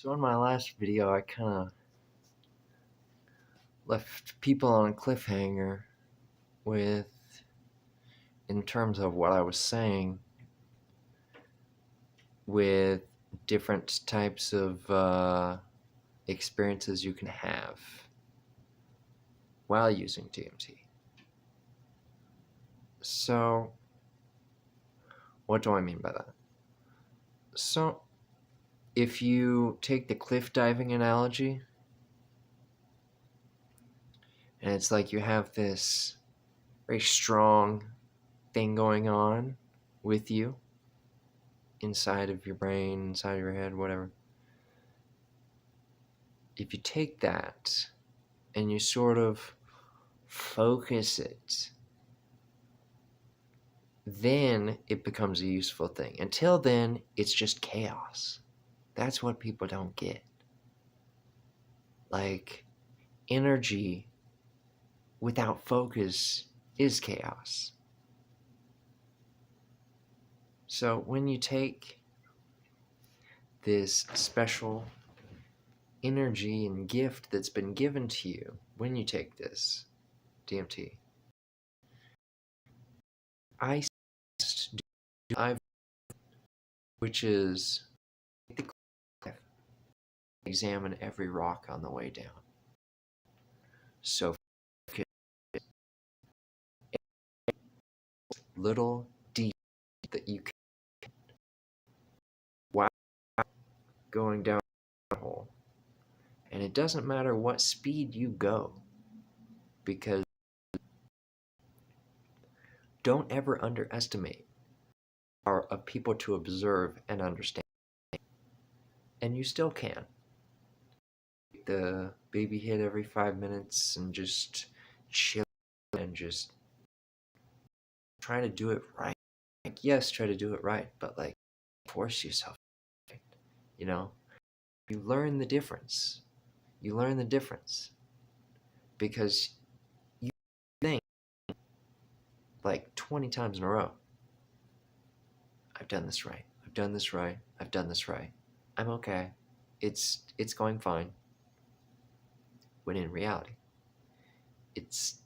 So in my last video, I kind of left people on a cliffhanger with, in terms of what I was saying, with different types of experiences you can have while using DMT. So, what do I mean by that? So, if you take the cliff diving analogy, and it's like you have this very strong thing going on with you inside of your brain, inside of your head, whatever. If you take that and you sort of focus it, then it becomes a useful thing. Until then, it's just chaos. That's what people don't get. Like, energy without focus is chaos. So when you take this special energy and gift that's been given to you when you take this DMT, I which is examine every rock on the way down. So little deep that you can while going down the hole. And it doesn't matter what speed you go, because don't ever underestimate the power of people to observe and understand. And you still can. The baby hit every 5 minutes and just chill and just try to do it right. Like, yes, try to do it right, but like force yourself. You know, you learn the difference. You learn the difference because you think like 20 times in a row, I've done this right. I've done this right. I've done this right. I'm okay. It's going fine. When in reality, it's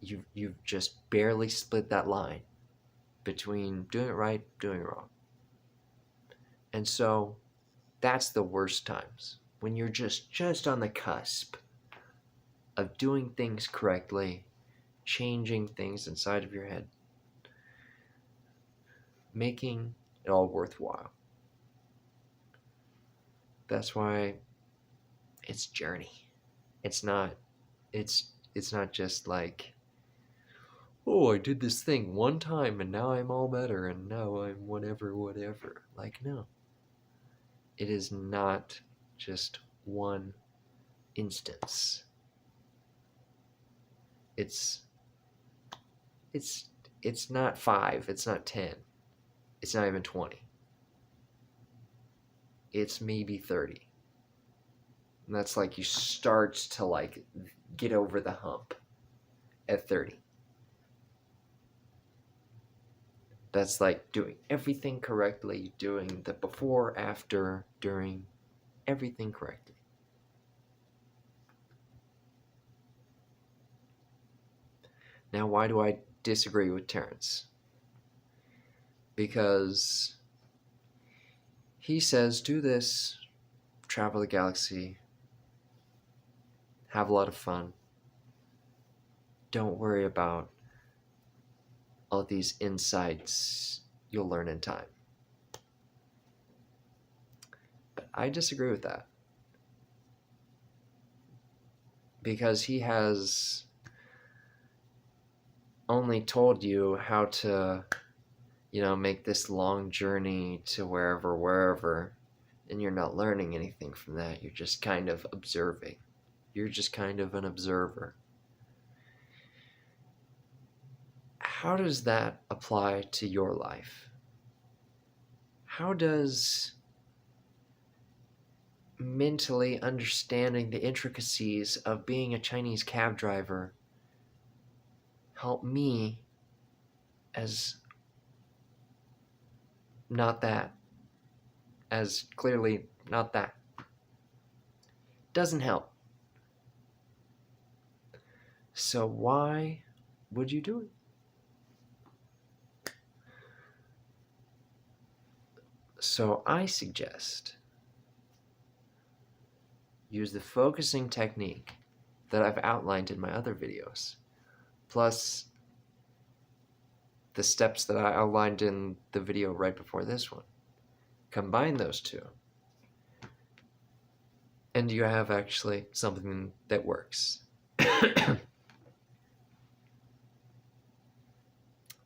you've just barely split that line between doing it right, doing it wrong. And so that's the worst times, when you're just on the cusp of doing things correctly, changing things inside of your head, making it all worthwhile. That's why it's journey. It's not just like, oh, I did this thing one time and now I'm all better and now I'm whatever. Like, no. It is not just one instance. It's not 5, it's not 10. It's not even 20. It's maybe 30. And that's like you start to like get over the hump at 30. That's like doing everything correctly, doing the before, after, during, everything correctly. Now, why do I disagree with Terrence? Because he says, do this, travel the galaxy, have a lot of fun. Don't worry about all these insights you'll learn in time. But I disagree with that. Because he has only told you how to, make this long journey to wherever, and you're not learning anything from that. You're just kind of observing. You're just kind of an observer. How does that apply to your life? How does mentally understanding the intricacies of being a Chinese cab driver help me as not that, as clearly not that? Doesn't help. So why would you do it? So I suggest use the focusing technique that I've outlined in my other videos, plus the steps that I outlined in the video right before this one. Combine those two, and you have actually something that works.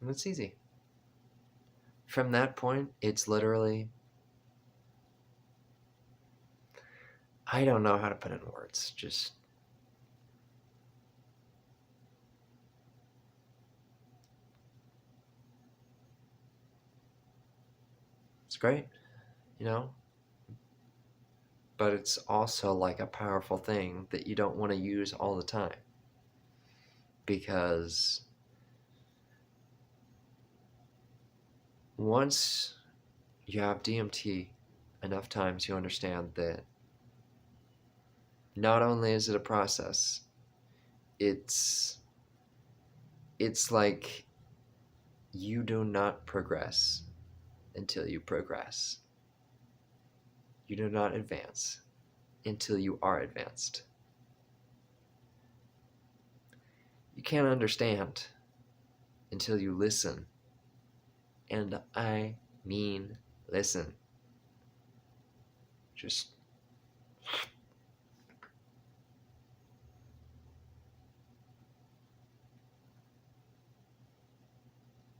And it's easy. From that point, it's literally, I don't know how to put it in words, just it's great, you know? But it's also like a powerful thing that you don't want to use all the time, because once you have DMT enough times, you understand that not only is it a process, it's like you do not progress until you progress. You do not advance until you are advanced. You can't understand until you listen. And I mean listen. Just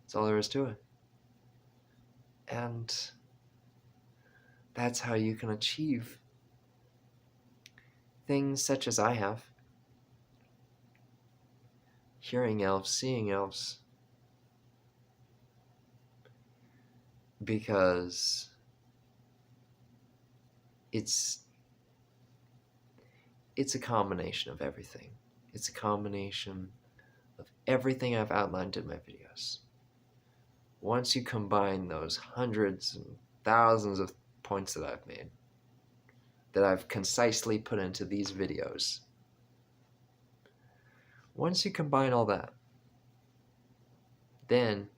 that's all there is to it. And that's how you can achieve things such as I have. Hearing elves, seeing elves. Because it's a combination of everything. It's a combination of everything I've outlined in my videos. Once you combine those hundreds and thousands of points that I've made, that I've concisely put into these videos, once you combine all that, then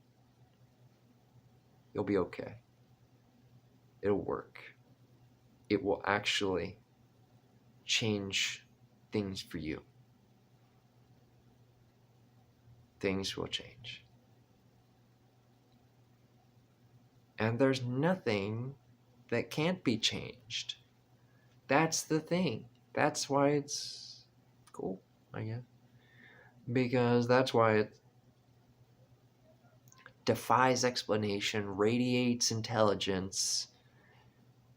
you'll be okay. It'll work. It will actually change things for you. Things will change. And there's nothing that can't be changed. That's the thing. That's why it's cool, I guess. Because that's why it defies explanation, radiates intelligence,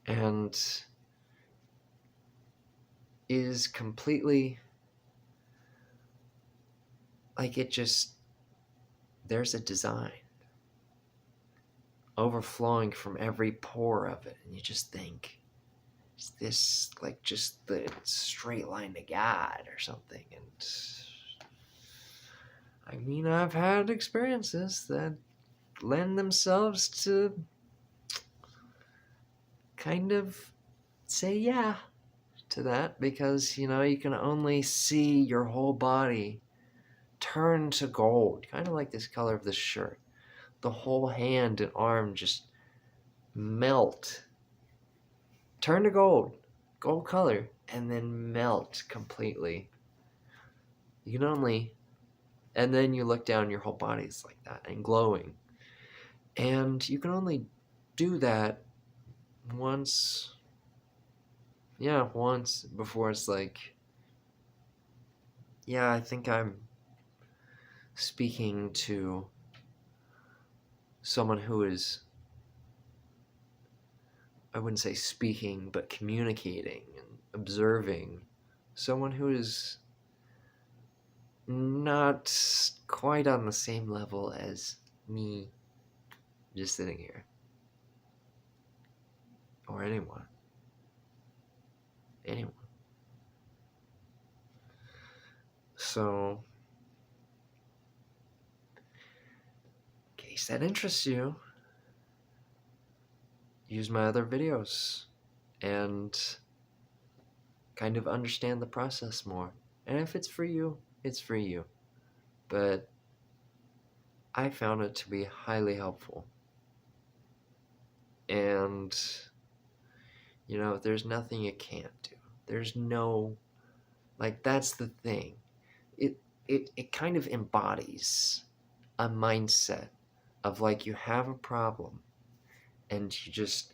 and is completely like it just, there's a design overflowing from every pore of it, and you just think, is this like just the straight line to God or something? And I mean, I've had experiences that lend themselves to kind of say yeah to that, because you know, you can only see your whole body turn to gold, kind of like this color of this shirt. The whole hand and arm just melt, turn to gold color, and then melt completely. You can only, and then you look down, your whole body's like that and glowing. And you can only do that once before it's like, yeah, I think I'm speaking to someone who is, I wouldn't say speaking, but communicating and observing. Someone who is not quite on the same level as me just sitting here. Or anyone. So, in case that interests you, use my other videos. And kind of understand the process more. And if it's for you, it's for you. But I found it to be highly helpful. And, there's nothing you can't do. There's no, that's the thing. It kind of embodies a mindset of you have a problem and you just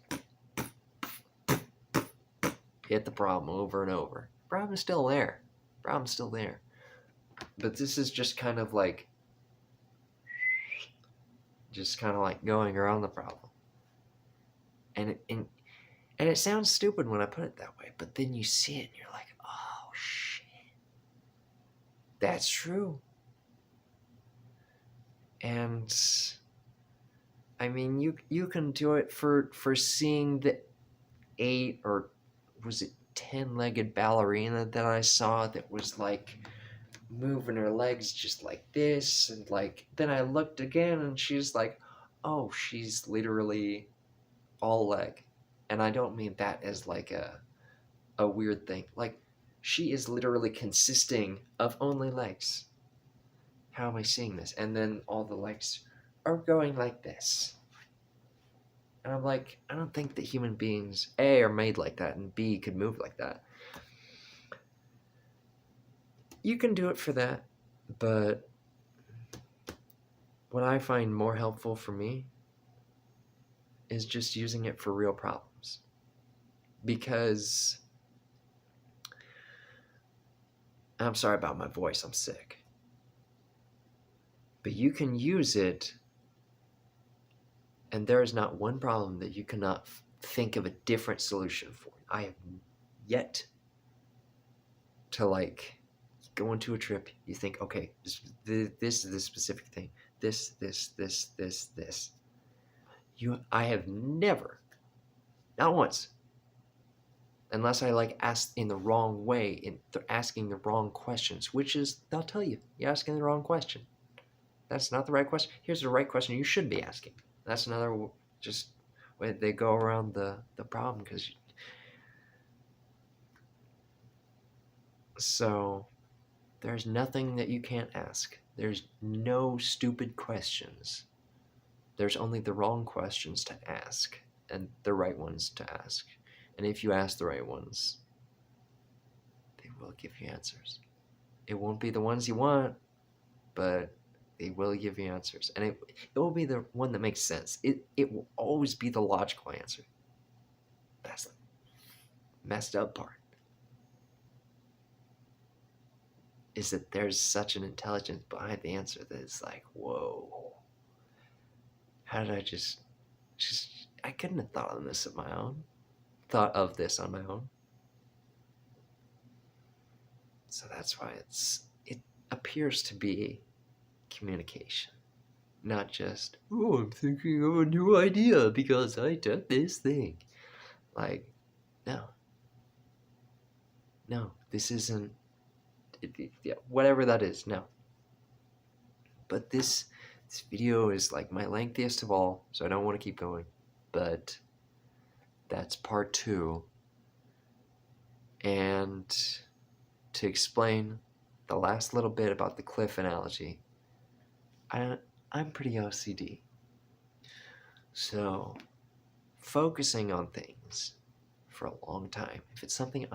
hit the problem over and over. Problem's still there. Problem's still there. But this is just kind of going around the problem. And it sounds stupid when I put it that way, but then you see it and you're like, oh shit. That's true. And I mean, you can do it for seeing the 8 or was it 10-legged ballerina that I saw that was moving her legs just like this, and then I looked again and she's oh, she's literally all leg. And I don't mean that as a weird thing. She is literally consisting of only legs. How am I seeing this? And then all the legs are going like this. And I'm I don't think that human beings, A, are made like that, and B, could move like that. You can do it for that, but what I find more helpful for me is just using it for real problems. Because, I'm sorry about my voice, I'm sick. But you can use it, and there is not one problem that you cannot think of a different solution for. I have yet to go into a trip, you think, okay, this is the specific thing. This. I have never, not once, unless I asked in the wrong way, asking the wrong questions, which is, they'll tell you, you're asking the wrong question. That's not the right question. Here's the right question you should be asking. That's another just way they go around the problem. So there's nothing that you can't ask. There's no stupid questions. There's only the wrong questions to ask and the right ones to ask. And if you ask the right ones, they will give you answers. It won't be the ones you want, but they will give you answers. And it will be the one that makes sense. It will always be the logical answer. That's the messed up part. Is that there's such an intelligence behind the answer that it's whoa. How did I just I couldn't have thought of this on my own. So that's why it appears to be communication. Not just, oh, I'm thinking of a new idea because I did this thing. No, this isn't, whatever that is, no. But this video is my lengthiest of all, so I don't want to keep going. But that's part 2. And to explain the last little bit about the cliff analogy, I'm pretty OCD. So focusing on things for a long time, if it's something